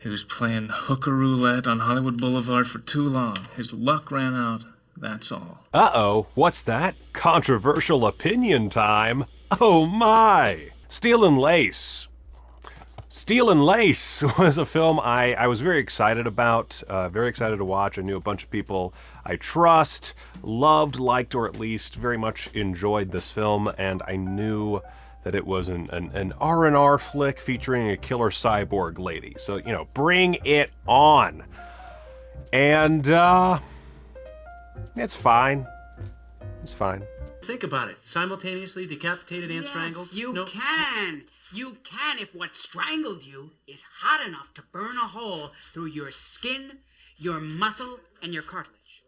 He was playing hooker roulette on Hollywood Boulevard for too long. His luck ran out, that's all. Uh-oh, what's that? Controversial opinion time? Oh my! Steel and Lace. Steel and Lace was a film I was very excited about, very excited to watch. I knew a bunch of people I trust, loved, liked, or at least very much enjoyed this film, and I knew that it was an R&R flick featuring a killer cyborg lady. So, you know, bring it on. And, it's fine. It's fine. Think about it. Simultaneously decapitated and strangled? Yes, you can. You can if what strangled you is hot enough to burn a hole through your skin, your muscle, and your cartilage.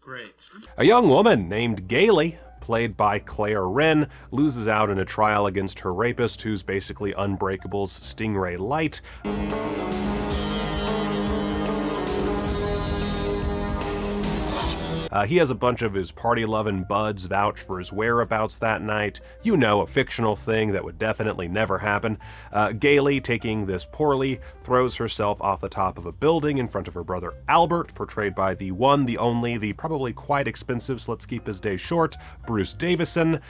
Great. A young woman named Gailey, played by Claire Wren, loses out in a trial against her rapist, who's basically Unbreakable's Stingray Light. He has a bunch of his party-loving buds vouch for his whereabouts that night. You know, a fictional thing that would definitely never happen. Gailey, taking this poorly, throws herself off the top of a building in front of her brother Albert, portrayed by the one, the only, the probably quite expensive, so let's keep his day short, Bruce Davison.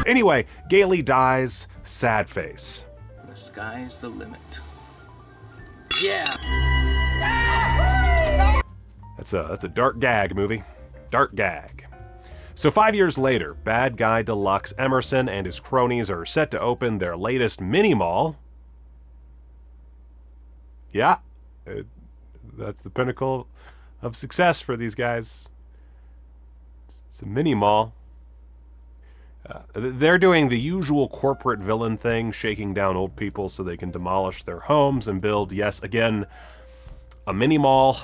Anyway, Gailey dies, sad face. The sky's the limit. Yeah! That's a dark gag movie. Dark gag. So 5 years later, bad guy Deluxe Emerson and his cronies are set to open their latest mini-mall. Yeah, that's the pinnacle of success for these guys. It's a mini-mall. They're doing the usual corporate villain thing, shaking down old people so they can demolish their homes and build, yes, again, a mini-mall.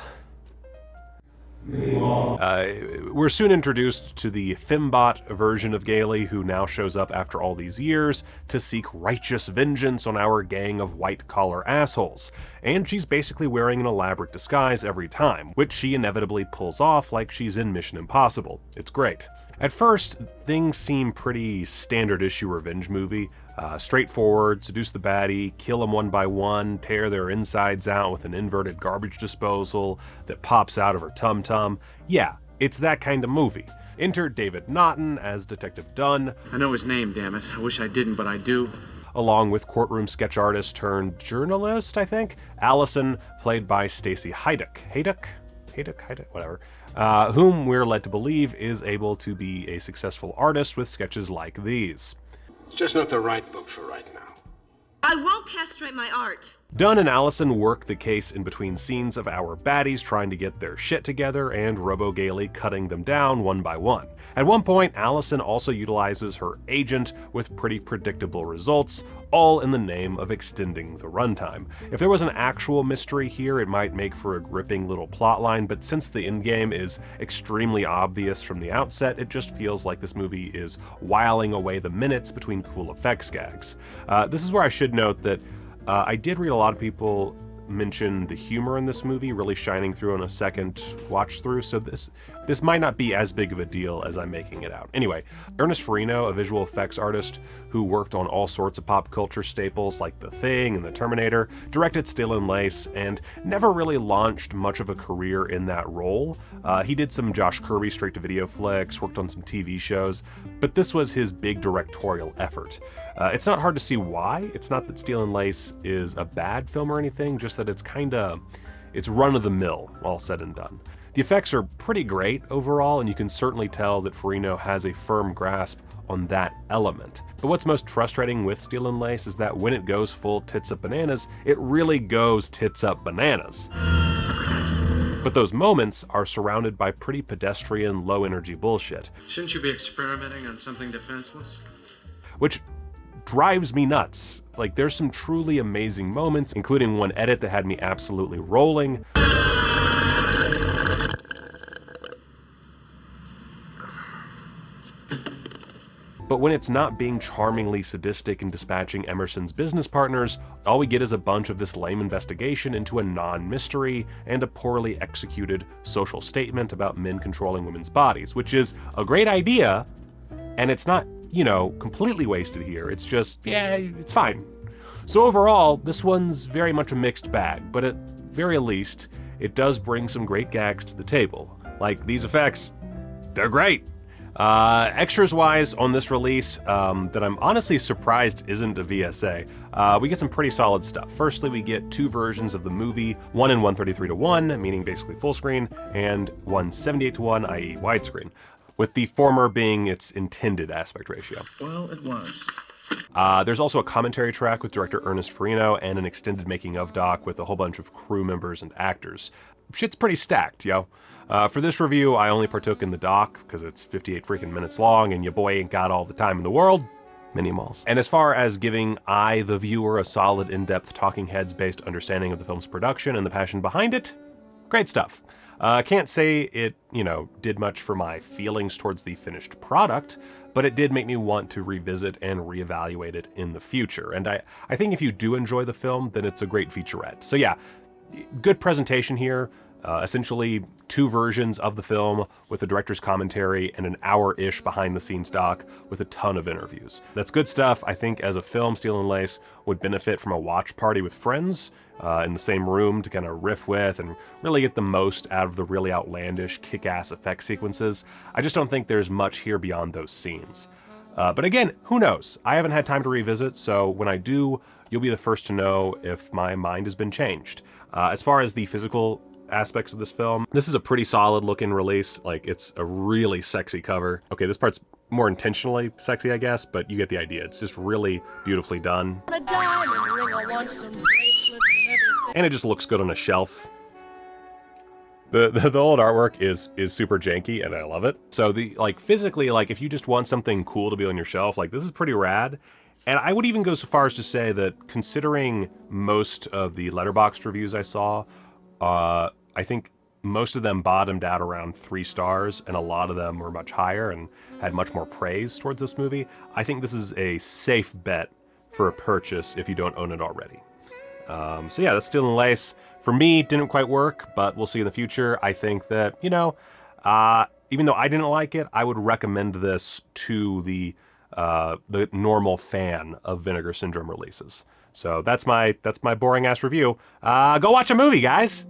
We're soon introduced to the fembot version of Gailey, who now shows up after all these years to seek righteous vengeance on our gang of white-collar assholes. And she's basically wearing an elaborate disguise every time, which she inevitably pulls off like she's in Mission Impossible. It's great. At first, things seem pretty standard issue revenge movie. Straightforward, seduce the baddie, kill them one by one, tear their insides out with an inverted garbage disposal that pops out of her tum-tum. Yeah, it's that kind of movie. Enter David Naughton as Detective Dunn. I know his name, damn it. I wish I didn't, but I do. Along with courtroom sketch artist turned journalist, I think, Allison, played by Stacey Haiduk, whatever. Whom we're led to believe is able to be a successful artist with sketches like these. It's just not the right book for right now. I won't castrate my art. Dunn and Allison work the case in between scenes of our baddies trying to get their shit together and Robo Gailey cutting them down one by one. At one point, Allison also utilizes her agent with pretty predictable results, all in the name of extending the runtime. If there was an actual mystery here, it might make for a gripping little plotline, but since the endgame is extremely obvious from the outset, it just feels like this movie is whiling away the minutes between cool effects gags. This is where I should note that I did read a lot of people mention the humor in this movie really shining through on a second watch through, so this might not be as big of a deal as I'm making it out. Anyway, Ernest Farino, a visual effects artist who worked on all sorts of pop culture staples like The Thing and The Terminator, directed Steel and Lace, and never really launched much of a career in that role. He did some Josh Kirby straight-to-video flicks, worked on some TV shows, but this was his big directorial effort. It's not hard to see why. It's not that Steel and Lace is a bad film or anything, just that it's run-of-the-mill, all said and done. The effects are pretty great overall, and you can certainly tell that Farino has a firm grasp on that element. But what's most frustrating with Steel and Lace is that when it goes full tits up bananas, it really goes tits up bananas. But those moments are surrounded by pretty pedestrian, low-energy bullshit. Shouldn't you be experimenting on something defenseless? Which drives me nuts. Like, there's some truly amazing moments, including one edit that had me absolutely rolling. But when it's not being charmingly sadistic and dispatching Emerson's business partners, all we get is a bunch of this lame investigation into a non-mystery and a poorly executed social statement about men controlling women's bodies, which is a great idea, and it's not, you know, completely wasted here. It's just, yeah, it's fine. So overall, this one's very much a mixed bag, but at very least, it does bring some great gags to the table. Like, these effects, they're great. Extras-wise on this release, that I'm honestly surprised isn't a VSA, we get some pretty solid stuff. Firstly, we get 2 versions of the movie, one in 133:1, meaning basically full screen, and one 78:1, i.e. widescreen, with the former being its intended aspect ratio. Well, it was. There's also a commentary track with director Ernest Farino and an extended making-of doc with a whole bunch of crew members and actors. Shit's pretty stacked, yo. For this review, I only partook in the doc because it's 58 freaking minutes long and your boy ain't got all the time in the world. Mini malls. And as far as giving I, the viewer, a solid, in-depth talking heads-based understanding of the film's production and the passion behind it, great stuff. Can't say it, you know, did much for my feelings towards the finished product, but it did make me want to revisit and reevaluate it in the future. And I think if you do enjoy the film, then it's a great featurette. So yeah, good presentation here. Essentially 2 versions of the film with the director's commentary and an hour-ish behind-the-scenes doc with a ton of interviews. That's good stuff. I think as a film, Steel and Lace would benefit from a watch party with friends in the same room to kind of riff with and really get the most out of the really outlandish, kick-ass effect sequences. I just don't think there's much here beyond those scenes. But again, who knows? I haven't had time to revisit, so when I do, you'll be the first to know if my mind has been changed. As far as the physical aspects of this film, this is a pretty solid looking release. Like, it's a really sexy cover. Okay, this part's more intentionally sexy, I guess, but you get the idea. It's just really beautifully done. And it just looks good on a shelf. The old artwork is super janky and I love it. So physically, if you just want something cool to be on your shelf, this is pretty rad. And I would even go so far as to say that considering most of the Letterboxd reviews I saw, I think most of them bottomed out around 3 stars, and a lot of them were much higher and had much more praise towards this movie. I think this is a safe bet for a purchase if you don't own it already. So yeah, that's Steel and Lace. For me, didn't quite work, but we'll see in the future. I think that, even though I didn't like it, I would recommend this to the normal fan of Vinegar Syndrome releases. So that's my boring ass review. Go watch a movie, guys!